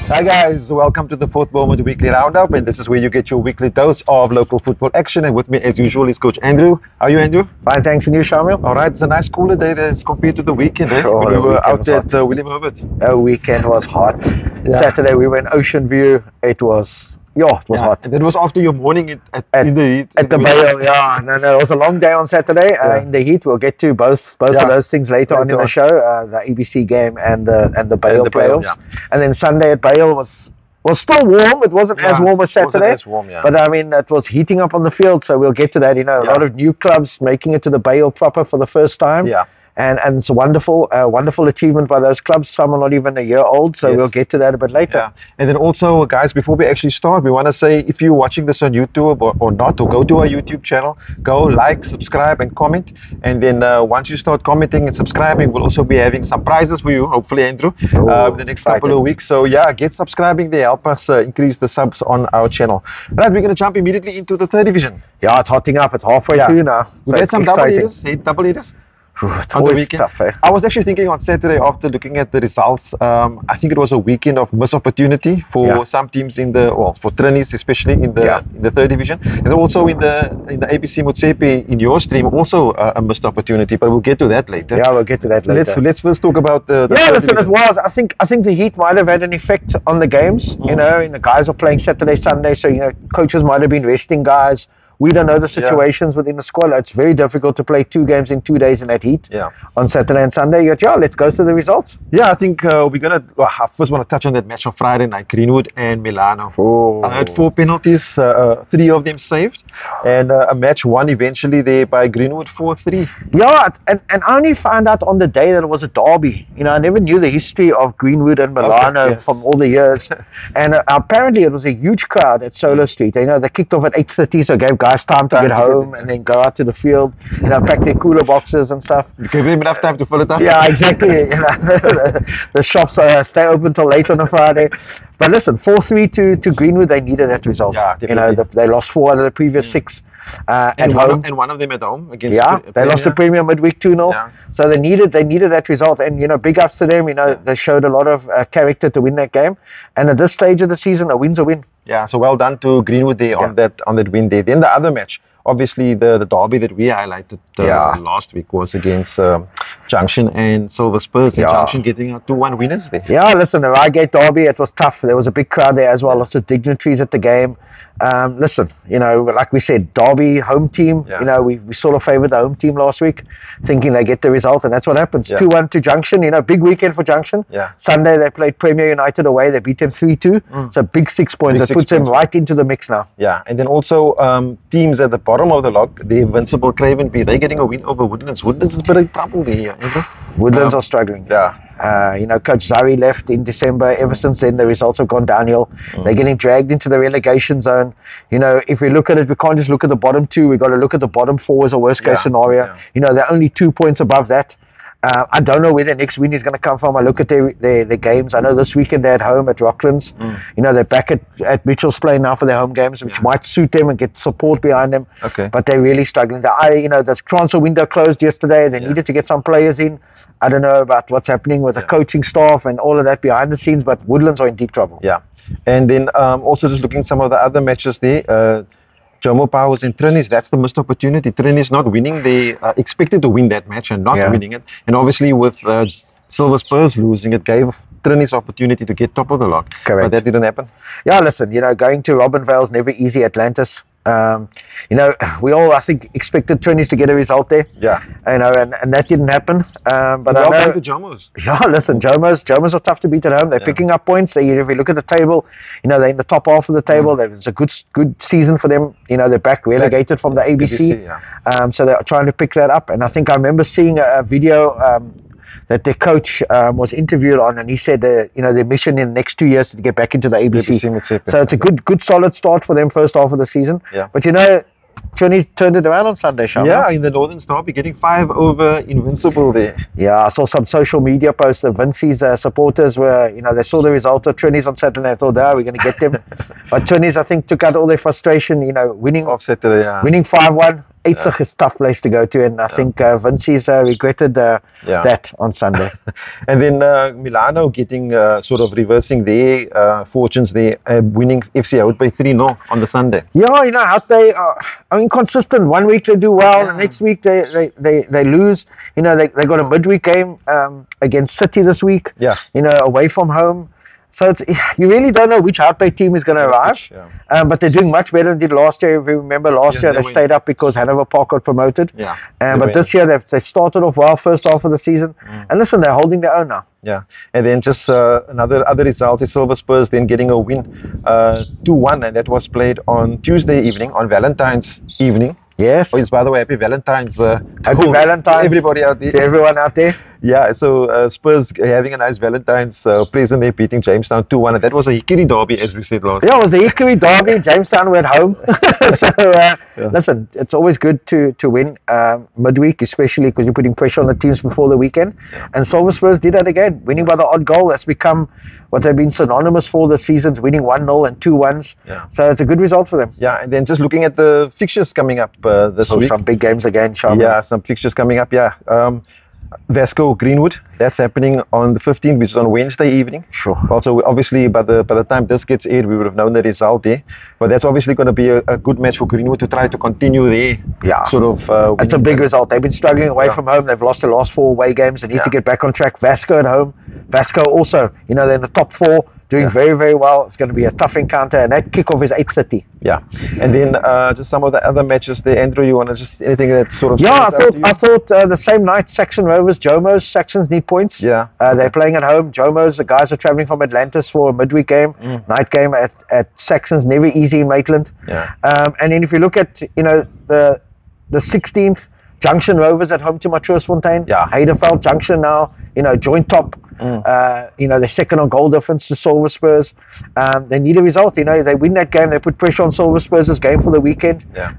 Hi guys, welcome to the fourth moment weekly roundup, and this is where you get your weekly dose of local football action. And with me, as usual, is Coach Andrew. How are you, Andrew? Fine, thanks, and you, Shamiel? All right, it's a nice cooler day as compared to the weekend, Oh, when we the were weekend out was at hot. William Herbert. The weekend was hot. Yeah. Saturday we were in Ocean View. It was hot. And that was after your morning At, in the heat. at the Bayhill, yeah. No, it was a long day on Saturday Yeah. in the heat. We'll get to both Yeah. of those things later on in Later the on. show. The ABC game and the Bayhill the Bayhill, playoffs. And then Sunday at Bayhill was still warm. It wasn't as Yeah, warm as wasn't Saturday. as warm, yeah. But I mean, it was heating up on the field, so we'll get to that. A lot of new clubs making it to the Bayhill proper for the first time. Yeah. And it's a wonderful achievement by those clubs. Some are not even a year old, so Yes. we'll get to that a bit later. Yeah. And then also, guys, before we actually start, we want to say if you're watching this on YouTube or not, or go to our YouTube channel, go like, subscribe, and comment. And then once you start commenting and subscribing, we'll also be having some prizes for you, hopefully, Andrew, Oh, the next excited. couple of weeks. So, yeah, get subscribing. They help us increase the subs on our channel. Right, we're going to jump immediately into the third division. Yeah, it's hotting up. It's halfway Yeah. through now. We So had it's some exciting. double headers. It's On the always weekend. tough, eh? I was actually thinking on Saturday after looking at the results. I think it was a weekend of missed opportunity for some teams for Trinis especially in the third division, and also in the ABC Motsepe in your stream also a missed opportunity. But we'll get to that later. Yeah, we'll get to that later. Let's first talk about the Yeah, third listen, it division. was. I think the heat might have had an effect on the games. And the guys are playing Saturday, Sunday, so coaches might have been resting guys. We don't know the situations within the squad. It's very difficult to play 2 games in 2 days in that heat. Yeah. On Saturday and Sunday. Let's go through the results. Yeah, I think we're gonna. I first want to touch on that match on Friday night, Greenwood and Milano. Oh. I had 4 penalties, 3 of them saved, and a match won eventually there by Greenwood 4-3. Yeah, and I only found out on the day that it was a derby. I never knew the history of Greenwood and Milano yes. from all the years. And apparently it was a huge crowd at Solar Street. They kicked off at 8:30, so gave guys time to get home and then go out to the field, pack their cooler boxes and stuff. You gave them enough time to fill it up. Yeah, exactly. The shops stay open till late on a Friday. But listen, 4-3 to Greenwood, they needed that result. Yeah, definitely. They lost 4 out of the previous 6 at and home. one of them at home against. Yeah, they lost to Premier midweek 2-0. Yeah. So they needed that result, and big ups to them. They showed a lot of character to win that game. And at this stage of the season, a win's a win. Yeah, so well done to Greenwood there on that win there. Then the other match, obviously the derby that we highlighted last week was against Junction and Silver Spurs. And Junction getting a 2-1 winners there. Yeah, listen, the Reigate derby, it was tough. There was a big crowd there as well, lots of dignitaries at the game. Listen, like we said, derby, home team. Yeah. We sort of favoured the home team last week, thinking they get the result, and that's what happens. Yeah. 2-1 to Junction. Big weekend for Junction. Yeah. Sunday they played Premier United away. They beat them 3-2. So big 6 points. That puts them right into the mix now. Yeah, and then also teams at the bottom of the log, the invincible Craven B, they're getting a win over Woodlands. Woodlands is a bit of trouble there. Woodlands are struggling. Yeah. Coach Zari left in December. Ever since then, the results have gone downhill. They're getting dragged into the relegation zone. If we look at it, we can't just look at the bottom 2. We've got to look at the bottom 4 as a worst case scenario. Yeah. They're only 2 points above that. I don't know where their next win is going to come from. I look at their games. I know this weekend they're at home at Rocklands. They're back at Mitchell's Plain now for their home games, which might suit them and get support behind them. Okay. But they're really struggling. The transfer window closed yesterday. They needed to get some players in. I don't know about what's happening with the coaching staff and all of that behind the scenes, but Woodlands are in deep trouble. Yeah. And then also just looking at some of the other matches there. Jomo Powers and Trinis, that's the missed opportunity. Trinis not winning. They expected to win that match and not winning it. And obviously with Silver Spurs losing, it gave Trinis opportunity to get top of the log. Correct. But that didn't happen. Yeah, listen, going to Robinvale is never easy. Atlantis. We all, I think, expected Trinis to get a result there. Yeah. And that didn't happen. But well I know, done to Jomos. Yeah, listen, Jomos are tough to beat at home. They're picking up points. If you look at the table, they're in the top half of the table. It's a good season for them. They're back relegated from the ABC. So they're trying to pick that up. And I think I remember seeing a video that their coach was interviewed on, and he said their mission in the next 2 years is to get back into the ABC. So it's a good solid start for them first half of the season. Yeah. But Trinis turned it around on Sunday, Shamiel. Yeah, in the Northern Derby, getting 5 over Invincible there. Yeah, I saw some social media posts that Vincey's supporters were, they saw the result of Trinis on Saturday and thought, we're going to get them. But Trinis, I think, took out all their frustration, winning Off Saturday, yeah. winning 5-1. Eitzig is a tough place to go to, and I think Vinci's regretted that on Sunday. And then Milano getting sort of reversing their fortunes there, winning FC out by 3-0 on the Sunday. Yeah, you know, Hout Bay are inconsistent. One week they do well, the next week they lose. You know, they got a midweek game against City this week. Yeah. You know, away from home. So you really don't know which Hout Bay team is going to arrive. But they're doing much better than they did last year. If you remember, last year they stayed up because Hanover Park got promoted. Yeah. But this year they've started off well first half of the season. And listen, they're holding their own now. Yeah, and then just other results is Silver Spurs then getting a win 2-1, and that was played on Tuesday evening, on Valentine's evening. Yes. Oh, it's, by the way, happy Valentine's. Happy Valentine's. Everybody out there. To everyone out there. Yeah, so Spurs having a nice Valentine's present there, beating Jamestown 2-1, and that was a Hickory derby, as we said last. Yeah, it was the Hickory derby. Jamestown were at home. So, listen, it's always good to win midweek, especially because you're putting pressure on the teams before the weekend. Yeah. And Silver Spurs did that again, winning by the odd goal. That's become what they've been synonymous for this season, winning 1-0 and 2-1s. Yeah. So it's a good result for them. Yeah, and then just looking at the fixtures coming up this week. Some big games again, Shamiel. Yeah, some fixtures coming up, yeah. Vasco Greenwood, that's happening on the 15th, which is on Wednesday evening. Sure. Also, obviously, by the time this gets aired, we would have known the result there. But that's obviously going to be a good match for Greenwood to try to continue their sort of. It's a big result. They've been struggling away from home. They've lost the last 4 away games. They need to get back on track. Vasco at home. Vasco also, you know, they're in the top 4. Doing very, very well. It's going to be a tough encounter, and that kickoff is 8:30. Yeah, and then just some of the other matches there. Andrew, you want to just anything that sort of? Yeah, I thought the same night, Saxon Rovers, Jomo's. Saxons need points. Yeah, they're playing at home. Jomo's, the guys are traveling from Atlantis for a midweek game, night game at Saxons. Never easy in Maitland. Yeah, and then if you look at the 16th, Junction Rovers at home to Matroosfontein. Yeah, Heidelberg Junction now, joint top. They're second on goal difference to Silver Spurs. They need a result. They win that game, they put pressure on Silver Spurs' game for the weekend. Yeah.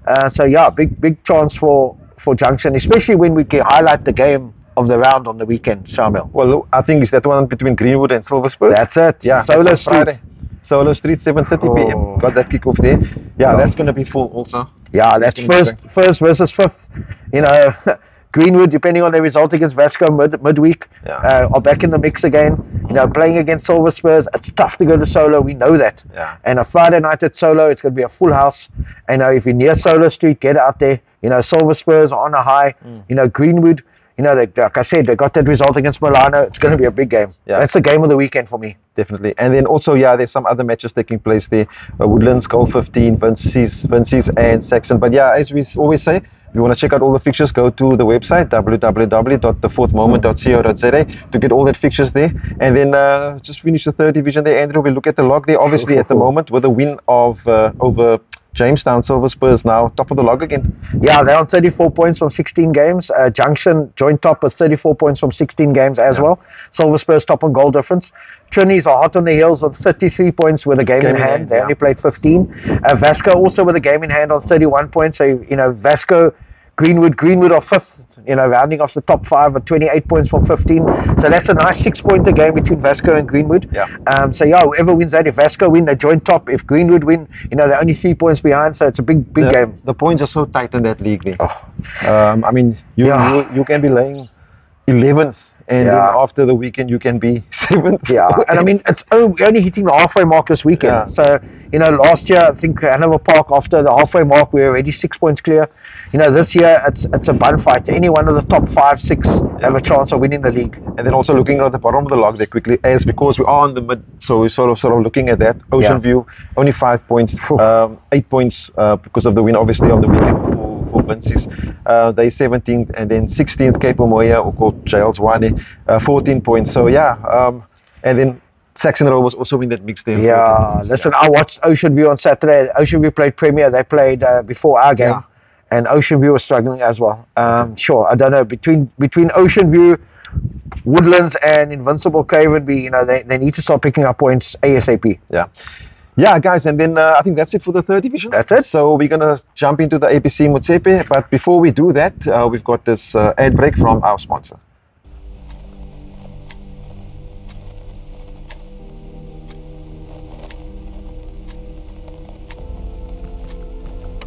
Big chance for Junction, especially when we can highlight the game of the round on the weekend, Shamiel. Well, I think it's that one between Greenwood and Silver Spurs. That's it. Yeah, Solo Street. Solo Street, 7:30 p.m. Got that kickoff there. Yeah, that's going to be full also. Yeah, that's first versus fifth. Greenwood, depending on their result against Vasco midweek, are back in the mix again. Playing against Silver Spurs, it's tough to go to Solo. We know that. Yeah. And a Friday night at Solo, it's going to be a full house. And if you're near Solo Street, get out there. Silver Spurs are on a high. Greenwood, like I said, they got that result against Milano. It's going to be a big game. Yeah. That's the game of the weekend for me. Definitely. And then also, there's some other matches taking place there. Woodlands, Goal 15, Vinci's and Saxon. But as we always say, if you want to check out all the fixtures, go to the website www.thefourthmoment.co.za to get all that fixtures there. And then just finish the third division there, Andrew. We'll look at the log there. Obviously, at the moment, with a win of over Jamestown, Silver Spurs now top of the log again. Yeah, they're on 34 points from 16 games. Junction joint top with 34 points from 16 games as well. Silver Spurs top on goal difference. Trinities are hot on the heels on 33 points with a game in hand. They only played 15. Vasco also with a game in hand on 31 points. So, Vasco, Greenwood are fifth, rounding off the top 5 at 28 points from 15. So that's a nice 6-pointer game between Vasco and Greenwood. Yeah. Whoever wins that, if Vasco win, they joint top. If Greenwood win, they're only 3 points behind. So it's a big game. The points are so tight in that league. You can be laying 11th. And then after the weekend, you can be 7th. Yeah, and we're only hitting the halfway mark this weekend. Yeah. So, last year, I think Hanover Park, after the halfway mark, we were already 6 points clear. This year, it's a bun fight. Any one of the top 5, 6 have a chance of winning the league. And then also looking at the bottom of the log there quickly, because we are on the mid, so we're sort of looking at that. Ocean View, only 5 points, 8 points because of the win, obviously, of the weekend for Vinci's. They 17th, and then 16th Cape Omoya, or called Giles Wane, 14 points. So and then Saxon Rovers also in that mix there. Yeah, listen, I watched Ocean View on Saturday. Ocean View played Premier. They played before our game, and Ocean View was struggling as well. I don't know, between Ocean View, Woodlands, and Invincible Craven, they need to start picking up points ASAP. Yeah, guys, and then I think that's it for the third division. That's it. So we're going to jump into the APC Motsepe, but before we do that, we've got this ad break from our sponsor.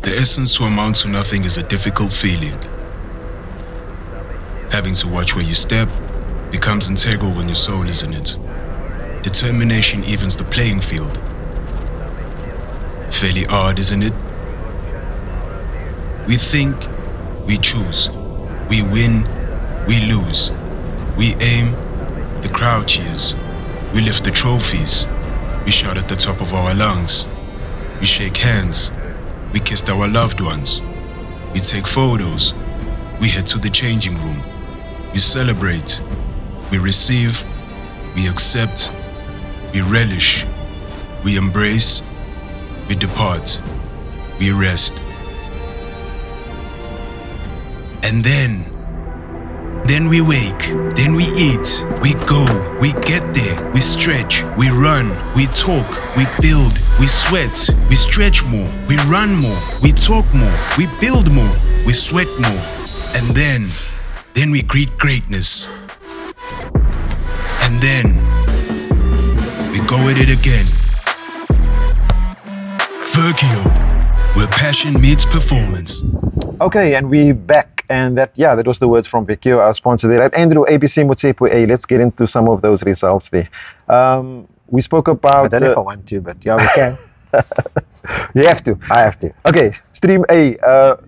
Do The essence to amount to nothing is a difficult feeling. Having to watch where you step becomes integral when your soul is in it. Determination evens the playing field. Fairly odd, isn't it? We think, we choose. We win, we lose. We aim, the crowd cheers. We lift the trophies. We shout at the top of our lungs. We shake hands. We kissed our loved ones. We take photos. We head to the changing room. We celebrate. We receive. We accept. We relish. We embrace. We depart. We rest. And then we wake, then we eat, we go, we get there, we stretch, we run, we talk, we build, we sweat, we stretch more, we run more, we talk more, we build more, we sweat more. And then we greet greatness. And then we go at it again. Pequeno, where passion meets performance. Okay, and we back. And that was the words from Pequeno, our sponsor there. Right, Andrew, ABC Motsepo A. Let's get into some of those results there. We spoke about. I don't know if I want to, but yeah, we can. You have to. I have to. Okay, Stream A,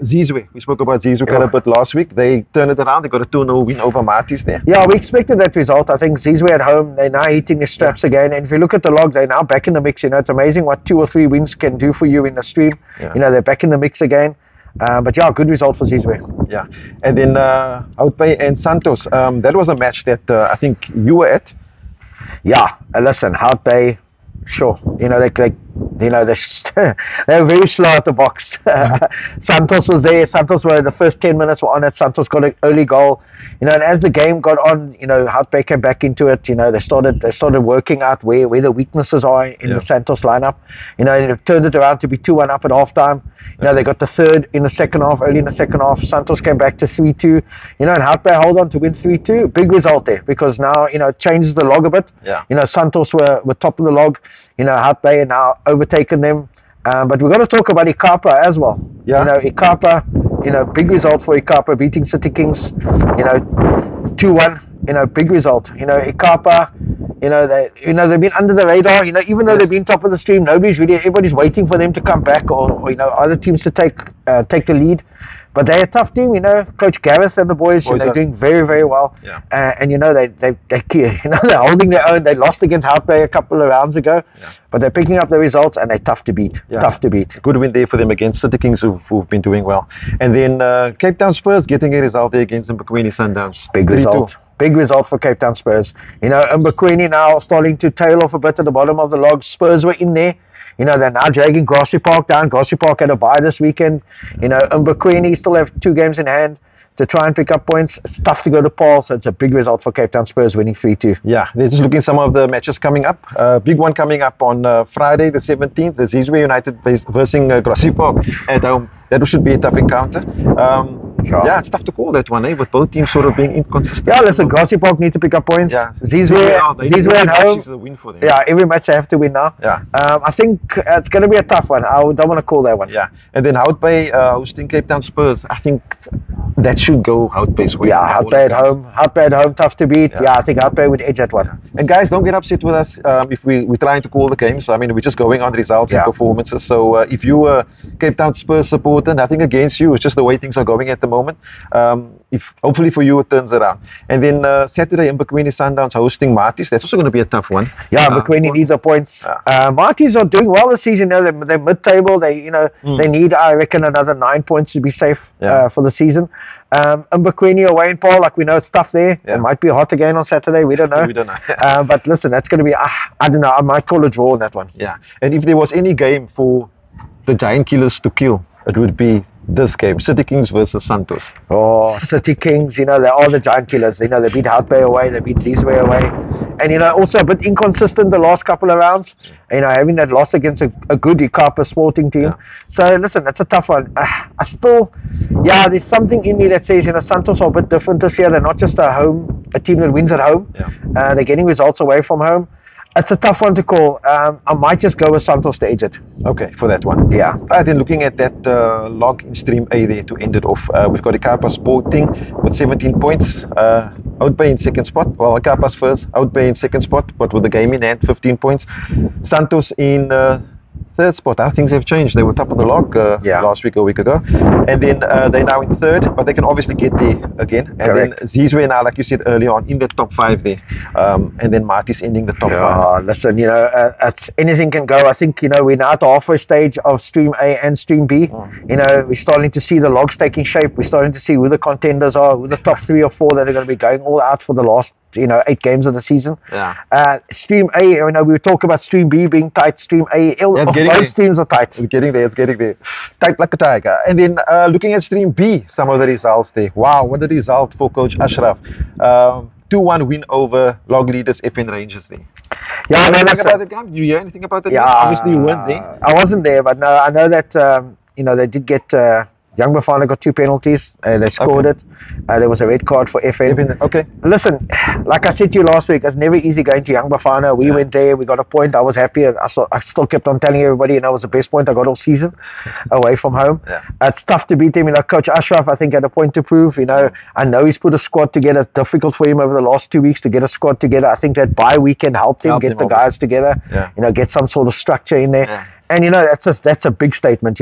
Zizwe. We spoke about Zizwe quite a bit last week. They turned it around. They got a 2-0 win over Marties there. Yeah, we expected that result. I think Zizwe at home, they're now hitting the straps again. And if you look at the logs, they're now back in the mix. You know, it's amazing what 2 or 3 wins can do for you in the stream. Yeah. You know, they're back in the mix again. But yeah, good result for Zizwe. Yeah, and then Outbay and Santos. That was a match that I think you were at. Yeah, listen, Outbay, sure. You know, they're very slow at the box. Santos was there. Santos were the first 10 minutes were on it. Santos got an early goal. You know, and as the game got on, you know, Outbay came back into it. You know, they started working out where the weaknesses are in the Santos lineup. You know, and it turned it around to be 2-1 up at halftime. You know, they got the third in the second half, early in the second half. Santos came back to 3-2. You know, and Outbay hold on to win 3-2. Big result there because now, you know, it changes the log a bit. Yeah. You know, Santos were top of the log. You know, Outbay are now overtaken them. But we've got to talk about Ikapa as well. Yeah. You know, Ikapa, you know, big result for Ikapa beating City Kings. You know, 2-1. You know, big result. You know, Ikapa. You know, they've been under the radar. You know, even though they've been top of the stream, everybody's waiting for them to come back, or you know, other teams to take the lead. But they're a tough team. You know, Coach Gareth and the boys, they're doing very, very well. Yeah. And you know, they're holding their own. They lost against Outbay a couple of rounds ago, but they're picking up the results and they're tough to beat. Yeah. Tough to beat. Good win there for them against City Kings, who've been doing well. And then Cape Town Spurs getting a result there against the Pequeno Sundowns. Big result. Big result for Cape Town Spurs. You know, Pequeno now starting to tail off a bit at the bottom of the log. Spurs were in there. You know, they're now dragging Grassy Park down. Grassy Park had a bye this weekend. You know, Pequeno still have 2 games in hand to try and pick up points. It's tough to go to Paul, so it's a big result for Cape Town Spurs winning 3-2. Yeah, they're just looking at some of the matches coming up. Big one coming up on Friday the 17th. The Zizwe United versus Grassy Park at home. That should be a tough encounter. Yeah, it's tough to call that one, with both teams sort of being inconsistent. Yeah, listen, Grassy Park need to pick up points. Yeah, Zizwe at home. Is a win for them. Yeah, every match they have to win now. Yeah. I think it's going to be a tough one. I don't want to call that one. Yeah, and then Outbay hosting Cape Town Spurs. I think that should go Outbay's way. Yeah, Outbay at home, tough to beat. Yeah, I think Outbay would edge that one. Yeah. And guys, don't get upset with us if we're trying to call the games. I mean, we're just going on results and performances. So if you were Cape Town Spurs supporter, nothing against you. It's just the way things are going at the moment. If hopefully for you it turns around. And then Saturday in Pequeno Sundowns hosting Marties. That's also going to be a tough one. Yeah, Pequeno needs the points. Marties are doing well this season. You know, they're mid-table. They need, I reckon, another 9 points to be safe for the season. And Pequeno away in Paul, like we know, it's tough there. It might be hot again on Saturday. We don't know. But listen, that's going to be, I don't know, I might call a draw on that one. Yeah. And if there was any game for the Giant Killers to kill, it would be this game, City Kings versus Santos. Oh, City Kings, you know, they're all the Giant Killers. You know, they beat Outbay away, they beat Zizwe away. And, you know, also a bit inconsistent the last couple of rounds. You know, having that loss against a good Ikapa Sporting team. Yeah. So, listen, that's a tough one. I still, there's something in me that says, you know, Santos are a bit different this year. They're not just a team that wins at home. Yeah. They're getting results away from home. It's a tough one to call. I might just go with Santos to edge it. Okay, for that one. Yeah. Right, then looking at that log in Stream A there to end it off, we've got Ikapa Sporting with 17 points. Outbay in second spot. Well, Ikapa's first, Outbay in second spot, but with the game in hand, 15 points. Santos in third spot. How things have changed. They were top of the log last week, a week ago. And then they're now in third, but they can obviously get there again. And Correct. then Zizwe now, like you said earlier on, in the top 5 there. And then Marty's ending the top 5. Listen, it's anything can go. I think, we're now at the halfway stage of Stream A and Stream B. We're starting to see the logs taking shape. We're starting to see who the contenders are, who the top 3 or 4 that are going to be going all out for the last 8 games of the season. Stream A, we talk about Stream B being tight. Stream A, both streams are tight. It's getting there. Tight like a tiger. And then looking at Stream B, some of the results there. Wow, what a result for Coach Ashraf. 2-1 win over log leaders FN Rangers there. Yeah, anything about the game? Did you hear anything about the game? Obviously you weren't there. I wasn't there, but no, I know that they did get Young Bafana got 2 penalties. They scored it. There was a red card for FN. Okay. Listen, like I said to you last week, it's never easy going to Young Bafana. We went there. We got a point. I was happy. I still kept on telling everybody, that was the best point I got all season away from home. It's tough to beat them. Coach Ashraf, I think, had a point to prove. I know he's put a squad together. It's difficult for him over the last 2 weeks to get a squad together. I think that bye weekend helped him get the guys together. Get some sort of structure in there. And that's a big statement.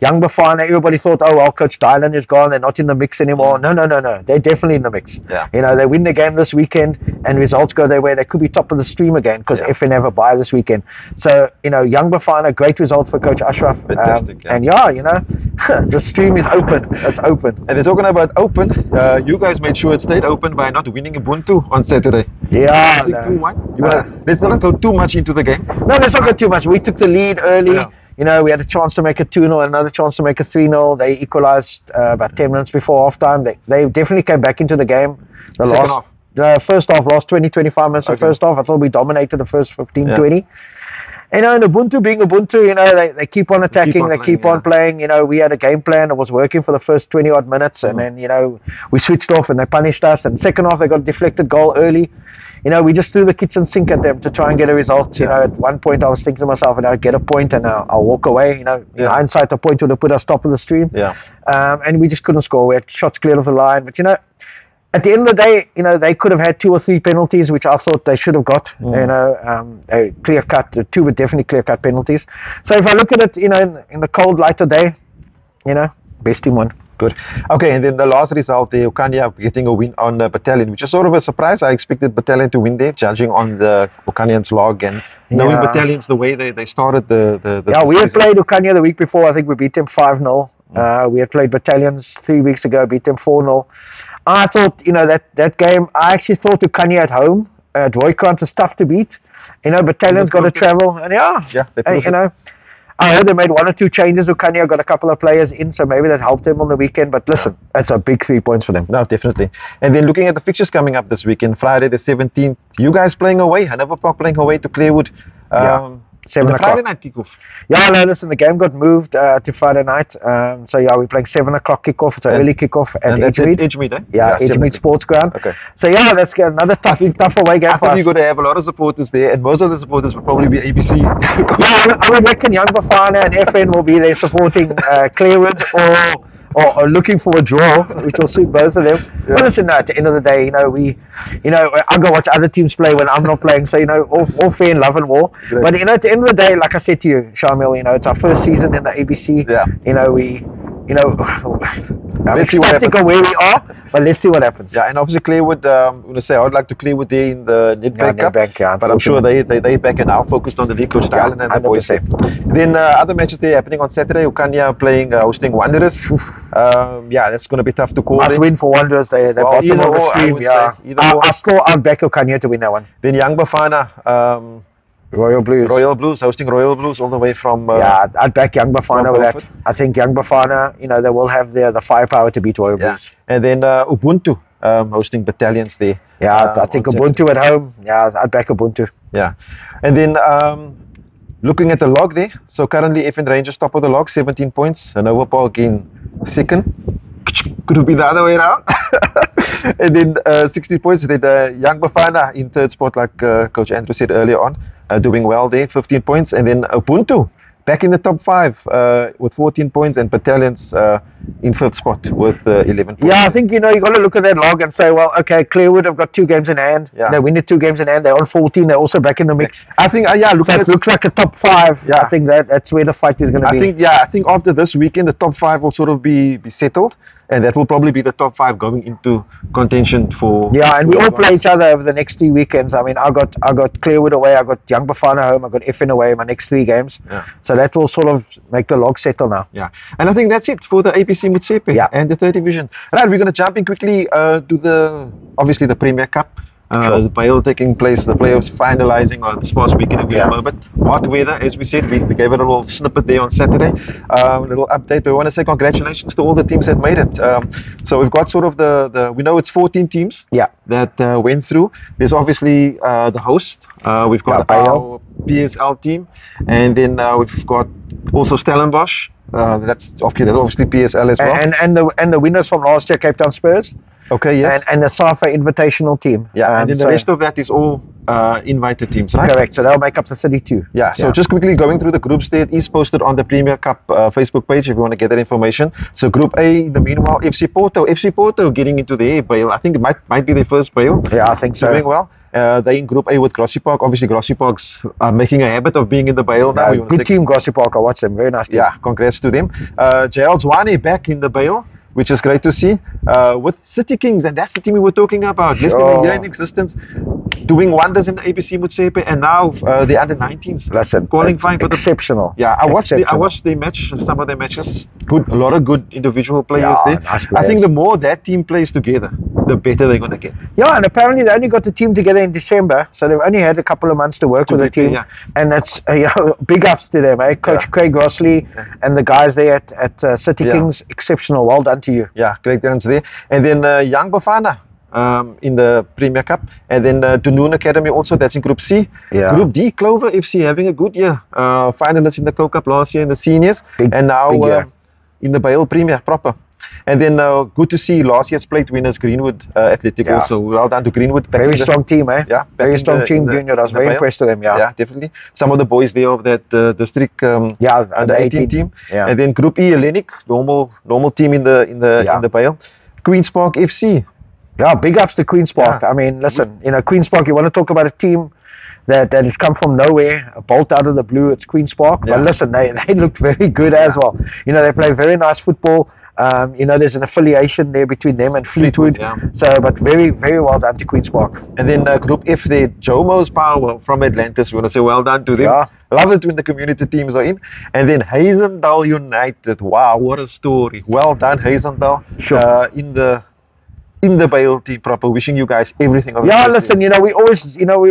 Young Bafana, everybody thought, oh well, Coach Dylan is gone, they're not in the mix anymore. No, they're definitely in the mix. They win the game this weekend and results go their way. They could be top of the stream again because FN have a bye this weekend. So Young Bafana, great result for Coach Ashraf. Fantastic. And the stream is open. It's open. And they're talking about open. You guys made sure it stayed open by not winning Ubuntu on Saturday. Yeah. 2-1. Let's not go too much into the game. No, let's not go too much. We took the lead early. We had a chance to make it 2-0, another chance to make it 3-0. They equalized about 10 minutes before halftime. They definitely came back into the game. First half, last 20-25 minutes of first half, I thought we dominated the first 15-20. And Ubuntu being Ubuntu, they keep on attacking, they keep on playing. We had a game plan that was working for the first 20 odd minutes, and then we switched off and they punished us. And second half they got a deflected goal early. We just threw the kitchen sink at them to try and get a result. At one point I was thinking to myself, I'll get a point and I'll walk away. In hindsight, a point would have put us top of the stream. And we just couldn't score. We had shots cleared off the line, but at the end of the day, they could have had 2 or 3 penalties, which I thought they should have got. Clear cut. 2 were definitely clear cut penalties. So if I look at it, in the cold light of day, best team won. Good. Okay, and then the last result, the Okania getting a win on Battalion, which is sort of a surprise. I expected Battalion to win there, judging on the Okanians log and knowing Battalions the way they started the we had played Okania the week before. I think we beat them 5-0. We had played Battalions 3 weeks ago, beat them 4-0. I thought, that game, I actually thought Okania at home, at Roykranz is tough to beat. Battalion's got to travel. And I heard they made 1 or 2 changes. Okania got a couple of players in, so maybe that helped them on the weekend. But listen, that's a big 3 points for them. No, definitely. And then looking at the fixtures coming up this weekend, Friday the 17th, you guys playing away, Hanover Park playing away to Clearwood. 7 o'clock. Friday night kickoff. Listen, the game got moved to Friday night. We're playing 7 o'clock kickoff. It's an early kickoff at Edgemead. Edgemead, eh? Edgemead Sports Ground. Okay. So that's another tough away game for us. You're going to have a lot of supporters there, and most of the supporters will probably be ABC. I would reckon Young Bafana and FN will be there supporting Clearwood or looking for a draw, which will suit both of them. But listen, at the end of the day, I go watch other teams play when I'm not playing, so all fair in love and war. Great. But at the end of the day, like I said to you, Shamiel, it's our first season in the ABC. I'm ecstatic of where we are, but let's see what happens. And obviously Clearwood, I'm going to say I would like to Clearwood there in the Nedbank Cup, but I'm sure they back and now focused on the league, Coach Dylan and the boys there. Then other matches there happening on Saturday, Okania hosting Wanderers. That's going to be tough to call. Must win for Wanderers. They bottom of the stream. I'd back Okania to win that one. Then Young Bafana. Royal Blues hosting Royal Blues all the way from I'd back Young Bafana with that. I think Young Bafana, they will have the firepower to beat Royal Blues. And then Ubuntu hosting Battalions there. I think Ubuntu Saturday. At home. I'd back Ubuntu. And then looking at the log there, so currently FN Rangers top of the log, 17 points. Hanover Park in second. could have been the other way around. And then 60 points. Then Young Bafana in third spot, like Coach Andrew said earlier on, doing well there, 15 points. And then Ubuntu back in the top 5 with 14 points, and Battalions in fifth spot with 11 points. Yeah, I think, you got to look at that log and say, well, okay, Clearwood have got 2 games in hand. Yeah. They win the 2 games in hand. They're on 14. They're also back in the mix. I think, So it looks like a top 5. Yeah. I think that's where the fight is going to be. I think after this weekend, the top 5 will sort of be settled, and that will probably be the top 5 going into contention for. Yeah, and we all play each other over the next 3 weekends. I mean, I got Clearwood away, I got Young Bafana home, I got FN away in my next 3 games. Yeah. So that will sort of make the log settle now. Yeah, and I think that's it for the APC Motsepe and the third division. Right, we're going to jump in quickly to obviously the Premier Cup. The Bayhill taking place, the playoffs finalizing on this past weekend. We have a bit hot weather, as we said. We gave it a little snippet there on Saturday, a little update. But we want to say congratulations to all the teams that made it. So we've got sort of we know it's 14 teams that went through. There's obviously the host. We've got our PSL team, and then we've got also Stellenbosch. That's obviously PSL as well. And the winners from last year, Cape Town Spurs. Okay, yes. And the SAFA Invitational team. Yeah, and then the rest of that is all invited teams, right? Correct, so they'll make up the 32. Yeah, so just quickly going through the groups there, it is posted on the Premier Cup Facebook page if you want to get that information. So Group A, in the meanwhile, FC Porto getting into the Bayhill. I think it might be their first Bayhill. Yeah, I think so. Doing well. They in Group A with Grassy Park. Obviously, Grassy Park's making a habit of being in the Bayhill now. Good team, Grassy Park. I watched them. Very nice team. Yeah, congrats to them. JL Zwane back in the Bayhill, which is great to see, with City Kings, and that's the team we were talking about. Less than a year in existence, doing wonders in the APC Motsepe, and now the under-19s. Listen, qualifying for exceptional. Yeah, I watched their match, some of their matches. A lot of good individual players there. Nice players. I think the more that team plays together, the better they're going to get. Yeah, and apparently they only got the team together in December, so they've only had a couple of months to work with the team. And that's big ups to them, eh? Coach Craig Grossley and the guys there at City Kings, exceptional. Well done to you. Yeah, great dance there. And then Young Bafana in the Premier Cup, and then Dunoon Academy also, that's in Group C. Group D, Clover FC having a good year. Finalists in the Co-Cup last year in the seniors, and now in the Bayhill Premier proper. And then good to see last year's plate winners, Greenwood Athletic also. Well done to Greenwood. Very strong team, eh? Yeah. Very strong team, Junior. I was very impressed with them, Yeah, definitely. Some of the boys there of that district under 18 team. Yeah. And then Group E, Hellenic, normal team in the Bayhill. Queen's Park FC. Yeah, big ups to Queen's Park. I mean, listen, Queen's Park, you want to talk about a team that has come from nowhere, a bolt out of the blue, it's Queen's Park. But listen, they looked very good as well. They play very nice football. There's an affiliation there between them and Fleetwood. So, but very, very well done to Queen's Park. And then Group F there, Jomo's Power from Atlantis. We want to say well done to them. Yeah. Love it when the community teams are in. And then Hazendal United. Wow, what a story. Well done, Hazendal. Sure. In the Bayhill team proper, wishing you guys everything of the best. Yeah, listen, we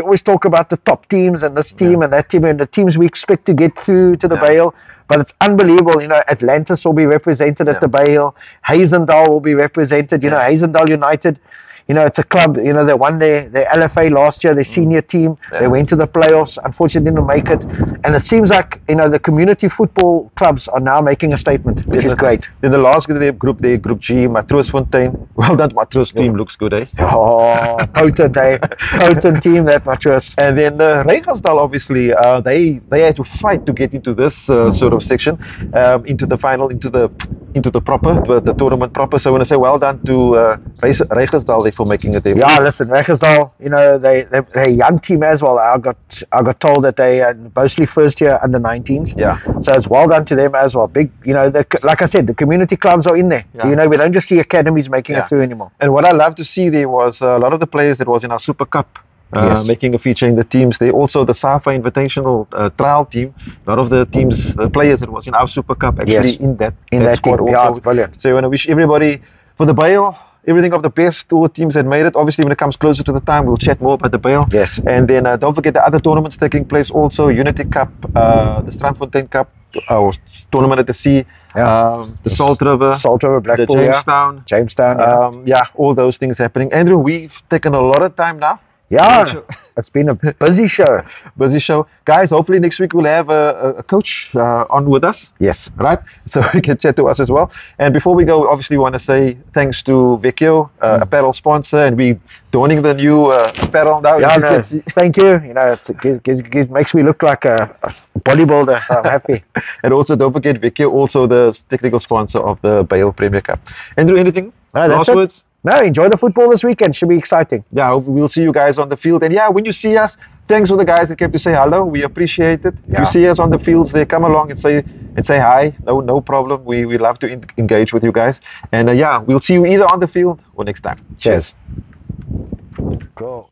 always talk about the top teams and this team and that team and the teams we expect to get through to the Bayhill, but it's unbelievable. Atlantis will be represented at the Bayhill. Hazendal will be represented. Hazendal United. It's a club. They won their LFA last year, their senior team. They went to the playoffs. Unfortunately, didn't make it. And it seems like the community football clubs are now making a statement, which is great. In the last group, Group G, Matroosfontein. Well done, Matroos team looks good, eh? Oh, potent, eh? Potent team, that Matroos. And then Reigersdal, obviously, they had to fight to get into this sort of section, into the final, into the proper, the tournament proper. So I want to say well done to Reigersdal for making it there. Yeah, listen, Reigersdal, they're a young team as well. I got told that they are mostly first year under 19s. Yeah. So it's well done to them as well. Big, like I said, the community clubs are in there. Yeah. We don't just see academies making it through anymore. And what I love to see there was a lot of the players that was in our Super Cup. Making a feature in the teams. They also the SAFA Invitational trial team. A lot of the teams, the players that was in our Super Cup actually in that squad team. also. Yeah, it's brilliant. So I want to wish everybody for the Bayhill everything of the best to all teams that made it. Obviously, when it comes closer to the time, we'll chat more about the Bayhill. Yes. And then don't forget the other tournaments taking place also. Unity Cup, the Strandfontein Cup, or Tournament at the Sea, the Salt River, Blackpool, the Jamestown. Jamestown, all those things happening. Andrew, we've taken a lot of time now. Yeah, it's been a busy show. Busy show. Guys, hopefully next week we'll have a coach on with us. Yes. Right? So he can chat to us as well. And before we go, obviously want to say thanks to Pequeno, apparel sponsor, and we donning the new apparel now. Yeah, no, thank you. You know, it makes me look like a bodybuilder, so I'm happy. And also don't forget Pequeno, also the technical sponsor of the Bayhill Premier Cup. Andrew, anything? No, Last words? No, enjoy the football this weekend. Should be exciting. Yeah, we'll see you guys on the field. And yeah, when you see us, thanks for the guys that came to say hello. We appreciate it. If you see us on the fields, they come along and say hi. No problem. We love to engage with you guys. And yeah, we'll see you either on the field or next time. Cheers. Cool.